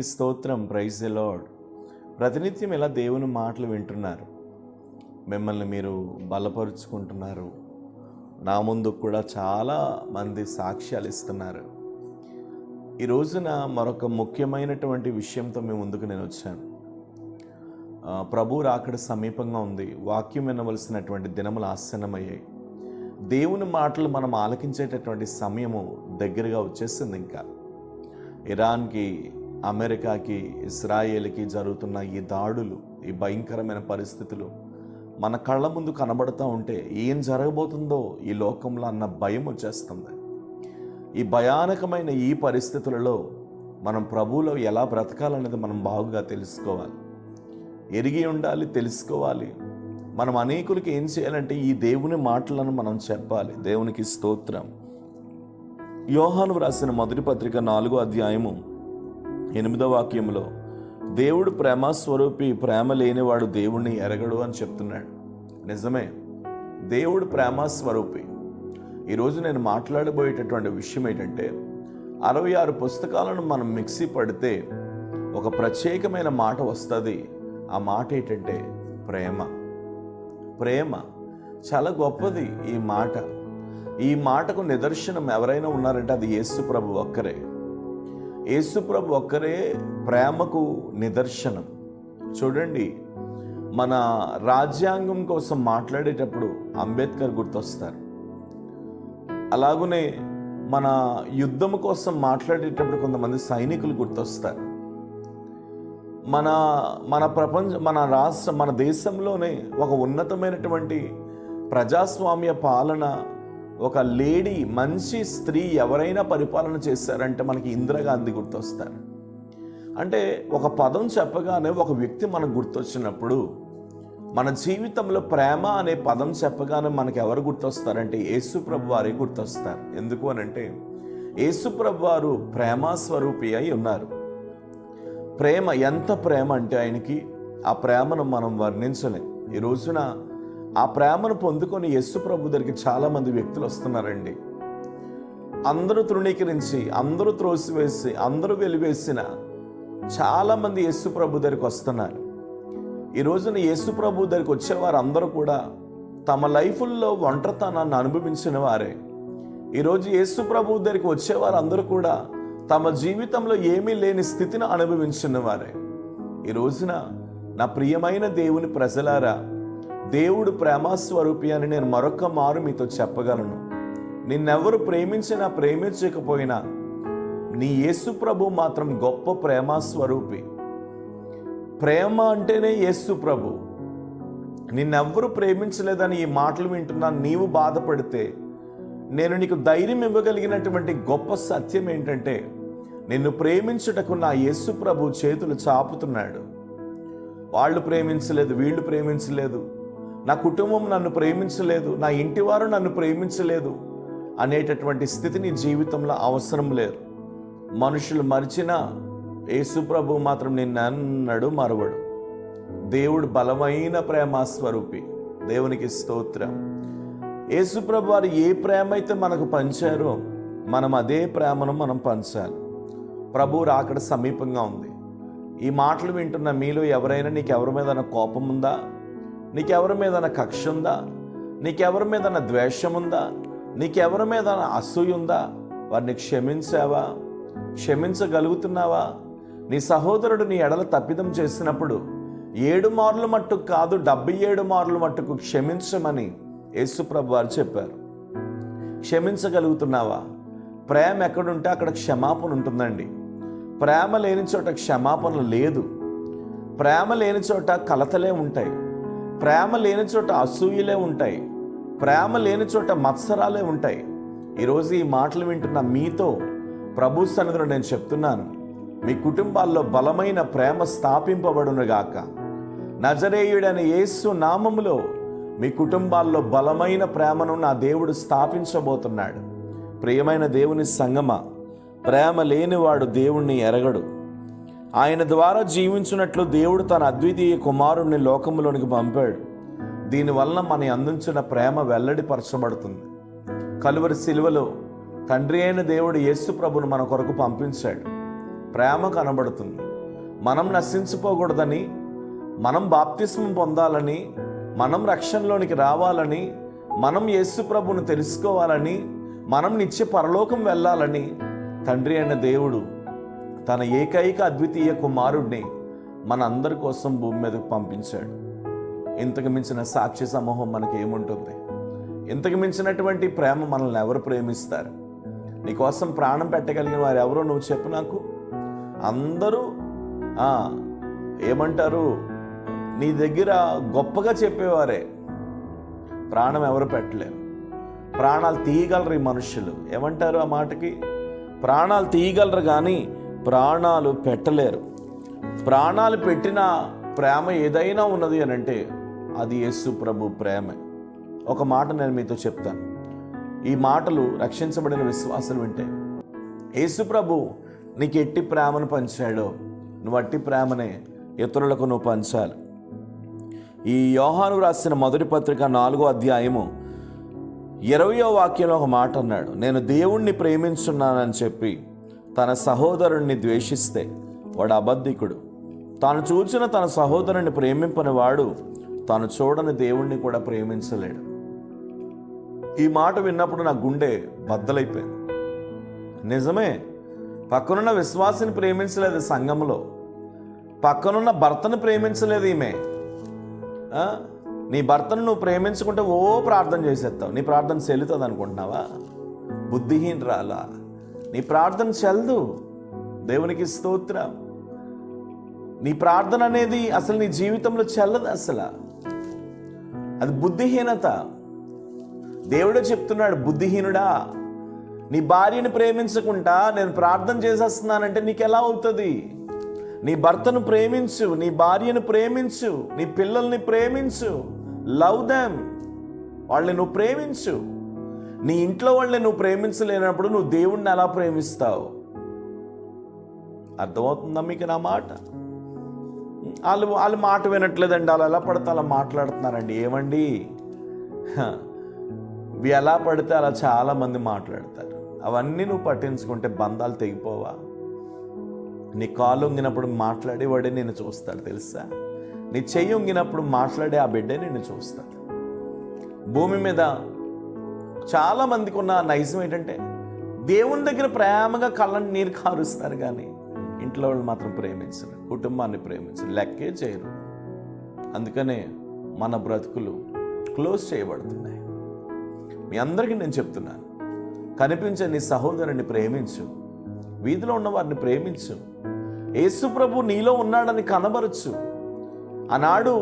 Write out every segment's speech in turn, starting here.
స్తోత్రం. Praise the lord. ప్రతినిత్యం ఇలా దేవుని మాటలు వింటున్నారు, మిమ్మల్ని మీరు బలపరుచుకుంటున్నారు. నా ముందు కూడా చాలా మంది సాక్ష్యాలు ఇస్తున్నారు. ఈ రోజున మరొక ముఖ్యమైనటువంటి విషయంతో మీ ముందుకు నేను వచ్చాను. ప్రభు రాకడ సమీపంగా ఉంది. వాక్యం వినవలసినటువంటి దినములు ఆసన్నమయ్యాయి. దేవుని మాటలు మనం ఆలకించేటటువంటి సమయము దగ్గరగా వచ్చేసింది. ఇంకా ఇరాన్కి, అమెరికాకి, ఇస్రాయేల్కి జరుగుతున్న ఈ దాడులు, ఈ భయంకరమైన పరిస్థితులు మన కళ్ళ ముందు కనబడుతూ ఉంటే ఏం జరగబోతుందో ఈ లోకంలో అన్న భయం వచ్చేస్తుంది. ఈ భయానకమైన ఈ పరిస్థితులలో మనం ప్రభువులో ఎలా బ్రతకాలనేది మనం బాగుగా తెలుసుకోవాలి, ఎరిగి ఉండాలి, తెలుసుకోవాలి. మనం అనేకులకి ఏం చేయాలంటే ఈ దేవుని మాటలను మనం చెప్పాలి. దేవునికి స్తోత్రం. యోహాను రాసిన మొదటి పత్రిక 4వ అధ్యాయము 8వ వాక్యంలో దేవుడు ప్రేమ స్వరూపి, ప్రేమ లేనివాడు దేవుణ్ణి ఎరగడు అని చెప్తున్నాడు. నిజమే, దేవుడు ప్రేమ స్వరూపి. ఈరోజు నేను మాట్లాడబోయేటటువంటి విషయం ఏంటంటే 66 పుస్తకాలను మనం మిక్సీ పడితే ఒక ప్రత్యేకమైన మాట వస్తుంది. ఆ మాట ఏంటంటే ప్రేమ. ప్రేమ చాలా గొప్పది. ఈ మాటకు నిదర్శనం ఎవరైనా ఉన్నారంటే అది యేసు ప్రభు ఒక్కరే. యేసు ప్రభు ఒక్కరే ప్రేమకు నిదర్శనం. చూడండి, మన రాజ్యాంగం కోసం మాట్లాడేటప్పుడు అంబేద్కర్ గుర్తొస్తారు. అలాగనే మన యుద్ధం కోసం మాట్లాడేటప్పుడు కొంతమంది సైనికులు గుర్తొస్తారు. మన దేశంలోనే ఒక ఉన్నతమైనటువంటి ప్రజాస్వామ్య పాలన, ఒక లేడీ, మంచి స్త్రీ ఎవరైనా పరిపాలన చేశారంటే మనకి ఇందిరాగాంధీ గుర్తొస్తారు. అంటే ఒక పదం చెప్పగానే ఒక వ్యక్తి మనకు గుర్తొచ్చినప్పుడు మన జీవితంలో ప్రేమ అనే పదం చెప్పగానే మనకు ఎవరు గుర్తొస్తారంటే యేసు ప్రభు వారే గుర్తొస్తారు. ఎందుకు అనంటే యేసు ప్రభు వారు ప్రేమ స్వరూపి అయి ఉన్నారు. ప్రేమ ఎంత ప్రేమ అంటే ఆయనకి, ఆ ప్రేమను మనం వర్ణించలేం. ఈ రోజున ఆ ప్రేమను పొందుకొని యేసు ప్రభు దగ్గరికి చాలామంది వ్యక్తులు వస్తున్నారండి. అందరూ తృణీకరించి, అందరూ త్రోసివేసి, అందరూ వెలివేసిన చాలామంది యేసు ప్రభు దగ్గరికి వస్తున్నారు. ఈ రోజున యేసు ప్రభు దగ్గరికి వచ్చేవారు అందరూ కూడా తమ లైఫ్ల్లో ఒంటరితనాన్ని అనుభవించిన వారే. ఈరోజు యేసు ప్రభు దగ్గరికి వచ్చేవారు అందరూ కూడా తమ జీవితంలో ఏమీ లేని స్థితిని అనుభవించిన వారే. ఈ రోజున నా ప్రియమైన దేవుని ప్రజలారా, దేవుడు ప్రేమస్వరూపి అని నేను మరొక మారు మీతో చెప్పగలను. నిన్నెవరు ప్రేమించినా ప్రేమించకపోయినా నీ యేసు ప్రభు మాత్రం గొప్ప ప్రేమస్వరూపి. ప్రేమ అంటేనే యేసు ప్రభు. నిన్నెవ్వరు ప్రేమించలేదని ఈ మాటలు వింటున్నా నీవు బాధపడితే నేను నీకు ధైర్యం ఇవ్వగలిగినటువంటి గొప్ప సత్యం ఏంటంటే నిన్ను ప్రేమించుటకు నా యేసు ప్రభు చేతులు చాపుతున్నాడు. వాళ్ళు ప్రేమించలేదు, వీళ్ళు ప్రేమించలేదు, నా కుటుంబం నన్ను ప్రేమించలేదు, నా ఇంటివారు నన్ను ప్రేమించలేదు అనేటటువంటి స్థితి నీ జీవితంలో అవసరం లేదు. మనుషులు మరిచినా యేసు ప్రభు మాత్రం నిన్నెన్నడూ మరవడు. దేవుడు బలమైన ప్రేమస్వరూపి. దేవునికి స్తోత్రం. యేసు ప్రభు వారు ఏ ప్రేమ అయితే మనకు పంచారో మనం అదే ప్రేమను మనం పంచాలి. ప్రభు రాకడ సమీపంగా ఉంది. ఈ మాటలు వింటున్న మీలో ఎవరైనా నీకెవరి మీద కోపం ఉందా? నీకెవరి మీద కక్ష ఉందా? నీకెవరి మీద ద్వేషం ఉందా? నీకెవరి మీద అసూయ ఉందా? వారిని క్షమించావా? క్షమించగలుగుతున్నావా? నీ సహోదరుడు నీ ఎడల తప్పిదం చేసినప్పుడు 7 మార్లు మట్టుకు కాదు, 77 మార్లు మట్టుకు క్షమించమని యేసు ప్రభు వారు చెప్పారు. క్షమించగలుగుతున్నావా? ప్రేమ ఎక్కడుంటే అక్కడ క్షమాపణ ఉంటుందండి. ప్రేమ లేని చోట క్షమాపణ లేదు. ప్రేమ లేని చోట కలతలే ఉంటాయి. ప్రేమ లేని చోట అసూయలే ఉంటాయి. ప్రేమ లేని చోట మత్సరాలే ఉంటాయి. ఈరోజు ఈ మాటలు వింటున్న మీతో ప్రభు సన్నిధిలో నేను చెప్తున్నాను, మీ కుటుంబాల్లో బలమైన ప్రేమ స్థాపింపబడునుగాక. నజరేయుడైన యేసు నామములో మీ కుటుంబాల్లో బలమైన ప్రేమను నా దేవుడు స్థాపించబోతున్నాడు. ప్రియమైన దేవుని సంగమా, ప్రేమ లేనివాడు దేవుణ్ణి ఎరగడు. ఆయన ద్వారా జీవించినట్లు దేవుడు తన అద్వితీయ కుమారుణ్ణి లోకములోనికి పంపాడు. దీనివల్ల మన అందించిన ప్రేమ వెల్లడిపరచబడుతుంది. కలువరి శిలువలో తండ్రి అయిన దేవుడు యేసు ప్రభును మన కొరకు పంపించాడు. ప్రేమ కనబడుతుంది. మనం నశించిపోకూడదని, మనం బాప్తిస్మం పొందాలని, మనం రక్షణలోనికి రావాలని, మనం యేసు ప్రభువును తెలుసుకోవాలని, మనం నిత్య పరలోకం వెళ్ళాలని తండ్రి అయిన దేవుడు తన ఏకైక అద్వితీయ కుమారుడిని మన అందరి కోసం భూమి మీదకు పంపించాడు. ఇంతకు మించిన సాక్షి సమూహం మనకి ఏముంటుంది? ఇంతకు మించినటువంటి ప్రేమ మనల్ని ఎవరు ప్రేమిస్తారు? నీకోసం ప్రాణం పెట్టగలిగిన వారు ఎవరో నువ్వు చెప్పు నాకు. అందరూ ఏమంటారు, నీ దగ్గర గొప్పగా చెప్పేవారే, ప్రాణం ఎవరు పెట్టలేరు. ప్రాణాలు తీయగలరు ఈ మనుషులు. ఏమంటారు ఆ మాటకి? ప్రాణాలు తీయగలరు కానీ ప్రాణాలు పెట్టలేరు. ప్రాణాలు పెట్టిన ప్రేమ ఏదైనా ఉన్నది అని అంటే అది యేసు ప్రభు ప్రేమే. ఒక మాట నేను మీతో చెప్తాను. ఈ మాటలు రక్షించబడిన విశ్వాసం వింటే, యేసు ప్రభు నీకు ఎట్టి ప్రేమను పంచాడో నువ్వు అట్టి ప్రేమనే ఇతరులకు నువ్వు పంచాలి. ఈ యోహాను రాసిన మొదటి పత్రిక 4వ అధ్యాయము 20వ వాక్యంలో ఒక మాట అన్నాడు, నేను దేవుణ్ణి ప్రేమించున్నానని చెప్పి తన సహోదరుణ్ణి ద్వేషిస్తే వాడు అబద్ధికుడు. తాను చూచిన తన సహోదరుని ప్రేమింపని వాడు తాను చూడని దేవుణ్ణి కూడా ప్రేమించలేడు. ఈ మాట విన్నప్పుడు నా గుండె బద్దలైపోయింది. నిజమే, పక్కనున్న విశ్వాసిని ప్రేమించలేదు సంఘంలో, పక్కనున్న భర్తను ప్రేమించలేదు ఈమె. నీ భర్తను నువ్వు ప్రేమించుకుంటే ఓ ప్రార్థన చేసేస్తావు. నీ ప్రార్థన చెల్లుతుంది అనుకుంటున్నావా? బుద్ధిహీనరాలా, నీ ప్రార్థన చెల్లదు. దేవునికి స్తోత్రం. నీ ప్రార్థన అనేది అసలు నీ జీవితంలో చెల్లదు. అసలు అది బుద్ధిహీనత. దేవుడే చెప్తున్నాడు, బుద్ధిహీనుడా, నీ భార్యను ప్రేమించకుండా నేను ప్రార్థన చేసేస్తున్నానంటే నీకు ఎలా అవుతుంది? నీ భర్తను ప్రేమించు, నీ భార్యను ప్రేమించు, నీ పిల్లల్ని ప్రేమించు. Love them. వాళ్ళని నువ్వు ప్రేమించు. నీ ఇంట్లో వాళ్ళని నువ్వు ప్రేమించలేనప్పుడు నువ్వు దేవుణ్ణి ఎలా ప్రేమిస్తావు? అర్థమవుతుందా మీకు నా మాట? వాళ్ళు మాట వినట్లేదండి, వాళ్ళు ఎలా పడితే అలా మాట్లాడుతున్నారండి. ఏమండి, ఎలా పడితే అలా చాలామంది మాట్లాడతారు. అవన్నీ నువ్వు పట్టించుకుంటే బంధాలు తెగిపోవా? నీ కాలు వంగినప్పుడు మాట్లాడేవాడే నిన్ను చూస్తాడు తెలుసా? నీ చెయ్యి వంగినప్పుడు మాట్లాడే ఆ బిడ్డే నిన్ను చూస్తాడు. భూమి మీద చాలామందికి ఉన్న నైజం ఏంటంటే దేవుని దగ్గర ప్రేమగా కళ్ళని నీరు కారుస్తారు కానీ ఇంట్లో వాళ్ళు మాత్రం ప్రేమించరు, కుటుంబాన్ని ప్రేమించరు, లెక్కే చేయరు. అందుకనే మన బ్రతుకులు క్లోజ్ చేయబడుతున్నాయి. మీ అందరికీ నేను చెప్తున్నాను, కనిపించే నీ సహోదరుని ప్రేమించు, వీధిలో ఉన్న వారిని ప్రేమించు. యేసు ప్రభు నీలో ఉన్నాడని కనబరచు. ఆనాడు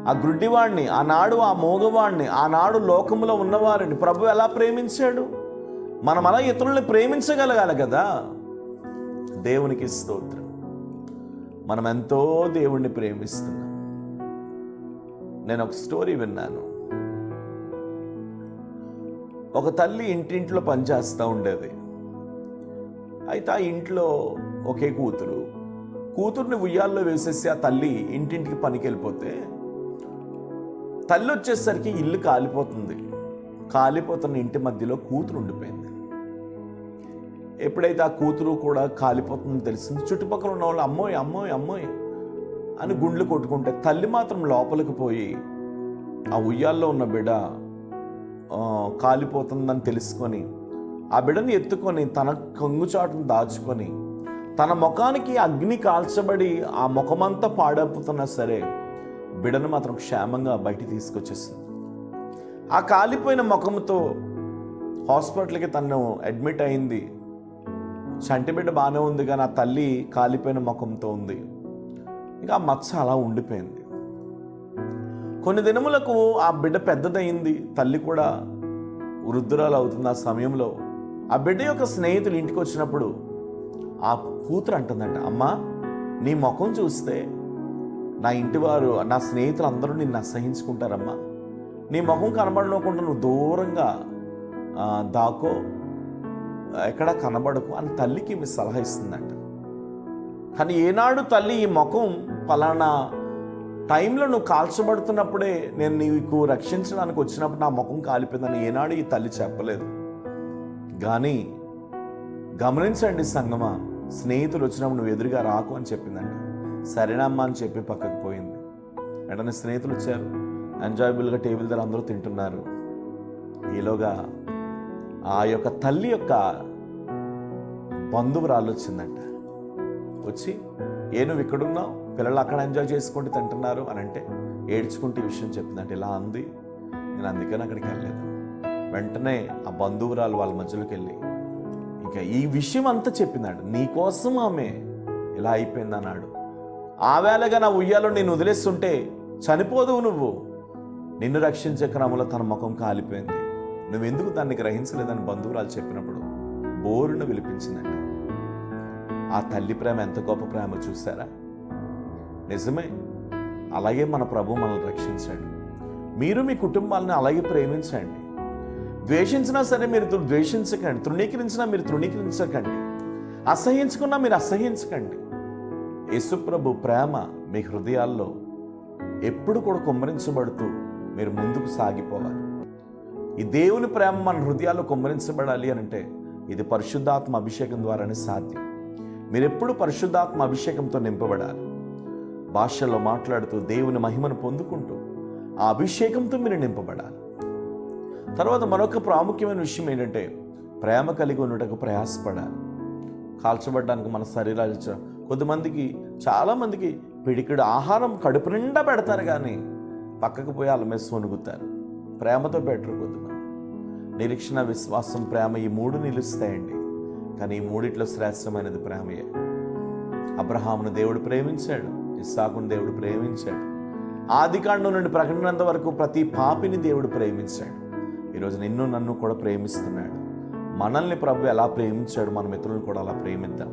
ఆ గుడ్డివాడిని, ఆనాడు ఆ మోగవాడిని, ఆనాడు లోకంలో ఉన్నవారిని ప్రభు ఎలా ప్రేమించాడు? మనం అలా ఇతరుల్ని ప్రేమించగలగాలి కదా. దేవునికి స్తోత్రం. మనం ఎంతో దేవుణ్ణి ప్రేమిస్తున్నాం. నేను ఒక స్టోరీ విన్నాను. ఒక తల్లి ఇంటింట్లో పనిచేస్తూ ఉండేది. అయితే ఆ ఇంట్లో ఒకే కూతుర్ని ఉయ్యాల్లో వేసేసి ఆ తల్లి ఇంటింటికి పనికి వెళ్ళిపోతే తల్లి వచ్చేసరికి ఇల్లు కాలిపోతున్న ఇంటి మధ్యలో కూతురు ఉండిపోయింది. ఎప్పుడైతే ఆ కూతురు కూడా కాలిపోతుందని తెలిసింది, చుట్టుపక్కల ఉన్న వాళ్ళు అమ్మోయ్ అమ్మోయ్ అమ్మోయ్ అని గుండ్లు కొట్టుకుంటే తల్లి మాత్రం లోపలికి పోయి ఆ ఉయ్యాల్లో ఉన్న బిడ్డ కాలిపోతుందని తెలుసుకొని ఆ బిడ్డని ఎత్తుకొని తన కొంగుచాటును దాచుకొని తన ముఖానికి అగ్ని కాల్చబడి ఆ ముఖమంతా పాడైపోతున్నా సరే బిడ్డను మాత్రం క్షేమంగా బయటికి తీసుకొచ్చేసింది. ఆ కాలిపోయిన ముఖంతో హాస్పిటల్కి తను అడ్మిట్ అయింది. చంటి బిడ్డ బాగానే ఉంది కానీ ఆ తల్లి కాలిపోయిన ముఖంతో ఉంది. ఇంకా ఆ మచ్చ అలా ఉండిపోయింది. కొన్ని దినములకు ఆ బిడ్డ పెద్దదయింది, తల్లి కూడా వృద్ధురాలు అవుతుంది. ఆ సమయంలో ఆ బిడ్డ యొక్క స్నేహితులు ఇంటికి వచ్చినప్పుడు ఆ కూతురు అంటుందంట, అమ్మా నీ ముఖం చూస్తే నా ఇంటివారు నా స్నేహితులు అందరూ నిన్ను అసహించుకుంటారమ్మా, నీ ముఖం కనబడకుండా నువ్వు దూరంగా దాకో, ఎక్కడా కనబడకు అని తల్లికి మీ సలహా ఇస్తుందంట. కానీ ఏనాడు తల్లి ఈ ముఖం ఫలానా టైంలో నువ్వు కాల్చబడుతున్నప్పుడే నేను నీకు రక్షించడానికి వచ్చినప్పుడు నా ముఖం కాలిపోయిందని ఏనాడు ఈ తల్లి చెప్పలేదు. కానీ గమనించండి సంగమా, స్నేహితులు వచ్చినప్పుడు నువ్వు ఎదురుగా రాకు అని చెప్పిందంట. సరేనమ్మా అని చెప్పి పక్కకు పోయింది. వెంటనే స్నేహితులు వచ్చారు, ఎంజాయబుల్గా టేబుల్ దగ్గర అందరూ తింటున్నారు. ఈలోగా ఆ యొక్క తల్లి యొక్క బంధువురాలు వచ్చిందంట. వచ్చి నువ్వు ఇక్కడున్నావు, పిల్లలు అక్కడ ఎంజాయ్ చేసుకుంటూ తింటున్నారు అని అంటే ఏడ్చుకుంటూ ఈ విషయం చెప్పిందంటే ఇలా అంది. నేను అందుకని అక్కడికి వెళ్ళలేదు. వెంటనే ఆ బంధువురాలు వాళ్ళ మధ్యలోకి వెళ్ళి ఇంకా ఈ విషయం అంతా చెప్పిందంట. నీకోసం ఆమె ఇలా అయిపోయింది అన్నాడు. ఆ వేళగా నా ఉయ్యాలో నేను వదిలేస్తుంటే చనిపోదువు నువ్వు, నిన్ను రక్షించే క్రమంలో తన ముఖం కాలిపోయింది, నువ్వెందుకు దాన్ని గ్రహించలేదని బంధువురాలు చెప్పినప్పుడు బోరును విలిపించిందంట. ఆ తల్లి ప్రేమ ఎంత గొప్ప ప్రేమ చూసారా? నిజమే, అలాగే మన ప్రభు మనల్ని రక్షించాడు. మీరు మీ కుటుంబాలను అలాగే ప్రేమించండి. ద్వేషించినా సరే మీరు ద్వేషించకండి, తృణీకరించినా మీరు తృణీకరించకండి, అసహ్యించుకున్నా మీరు అసహ్యించకండి. యేసుప్రభు ప్రేమ మీ హృదయాల్లో ఎప్పుడు కూడా కుమ్మరించబడుతూ మీరు ముందుకు సాగిపోవాలి. ఈ దేవుని ప్రేమ మన హృదయాల్లో కుమ్మరించబడాలి అని అంటే ఇది పరిశుద్ధాత్మ అభిషేకం ద్వారానే సాధ్యం. మీరు ఎప్పుడు పరిశుద్ధాత్మ అభిషేకంతో నింపబడాలి. భాషల్లో మాట్లాడుతూ దేవుని మహిమను పొందుకుంటూ ఆ అభిషేకంతో మీరు నింపబడాలి. తర్వాత మరొక ప్రాముఖ్యమైన విషయం ఏంటంటే ప్రేమ కలిగి ఉండటకు ప్రయాసపడాలి. కాల్చబడడానికి మన శరీరాలు కొద్దిమందికి, చాలామందికి పిడికిడు ఆహారం కడుపు నిండా పెడతారు కానీ పక్కకు పోయి వాళ్ళ మీద సొనుగుతారు. ప్రేమతో పెట్టరు కొద్దిమంది. నిరీక్షణ, విశ్వాసం, ప్రేమ ఈ మూడు నిలుస్తాయండి. కానీ ఈ మూడిట్లో శ్రేష్టమైనది ప్రేమయే. అబ్రహామును దేవుడు ప్రేమించాడు, ఇస్సాకును దేవుడు ప్రేమించాడు. ఆదికాండం నుండి ప్రకటనంత వరకు ప్రతి పాపిని దేవుడు ప్రేమించాడు. ఈరోజు నిన్ను నన్ను కూడా ప్రేమిస్తున్నాడు. మనల్ని ప్రభు ఎలా ప్రేమించాడు, మన మిత్రులను కూడా అలా ప్రేమిద్దాం.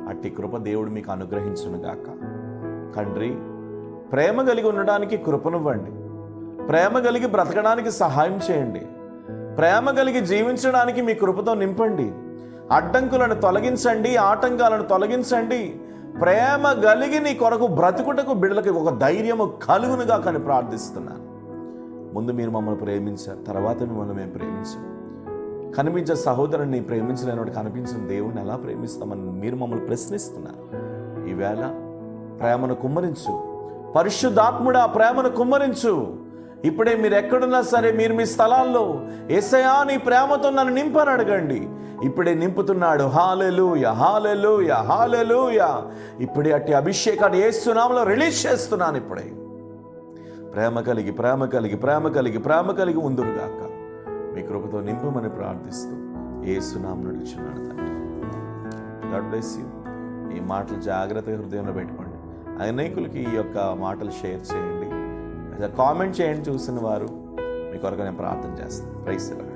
అట్టి కృప దేవుడు మీకు అనుగ్రహించును గాక. తండ్రి, ప్రేమ కలిగి ఉండడానికి కృపనివ్వండి. ప్రేమ కలిగి బ్రతకడానికి సహాయం చేయండి. ప్రేమ కలిగి జీవించడానికి మీ కృపతో నింపండి. అడ్డంకులను తొలగించండి, ఆటంకాలను తొలగించండి. ప్రేమ కలిగి నీ కొరకు బ్రతుకుటకు బిడ్డలకి ఒక ధైర్యము కలుగునుగా కానీ ప్రార్థిస్తున్నాను. ముందు మీరు మమ్మల్ని ప్రేమించారు, తర్వాత మిమ్మల్ని మేము ప్రేమించాం. కనిపించే సహోదరుని ప్రేమించలేనోడు కనిపించిన దేవుణ్ణి ఎలా ప్రేమిస్తామని మీరు మమ్మల్ని ప్రశ్నిస్తున్నారు. ఈవేళ ప్రేమను కుమ్మరించు, పరిశుద్ధాత్ముడా ప్రేమను కుమ్మరించు. ఇప్పుడే మీరు ఎక్కడున్నా సరే మీరు మీ స్థలాల్లో యేసయ్యా నీ ప్రేమతో నన్ను నింపని అడగండి. ఇప్పుడే నింపుతున్నాడు. హల్లెలూయా, హల్లెలూయా, హల్లెలూయా. ఇప్పుడే అట్టి అభిషేకాన్ని యేసు నామములో రిలీజ్ చేస్తున్నాను. ఇప్పుడే ప్రేమ కలిగి ప్రేమ కలిగి ప్రేమ కలిగి ప్రేమ కలిగి ఉందురుగాక. మీ కృపతో నింపమని ప్రార్థిస్తూ యేసు నామమున అడుగుచున్నాను తండ్రి. God bless you. ఈ మాటలు జాగ్రత్తగా హృదయంలో పెట్టుకోండి. అనేకులకి ఈ యొక్క మాటలు షేర్ చేయండి, కామెంట్ చేయండి. చూసిన వారు మీ కొరకు నేను ప్రార్థన చేస్తాను. Praise the lord.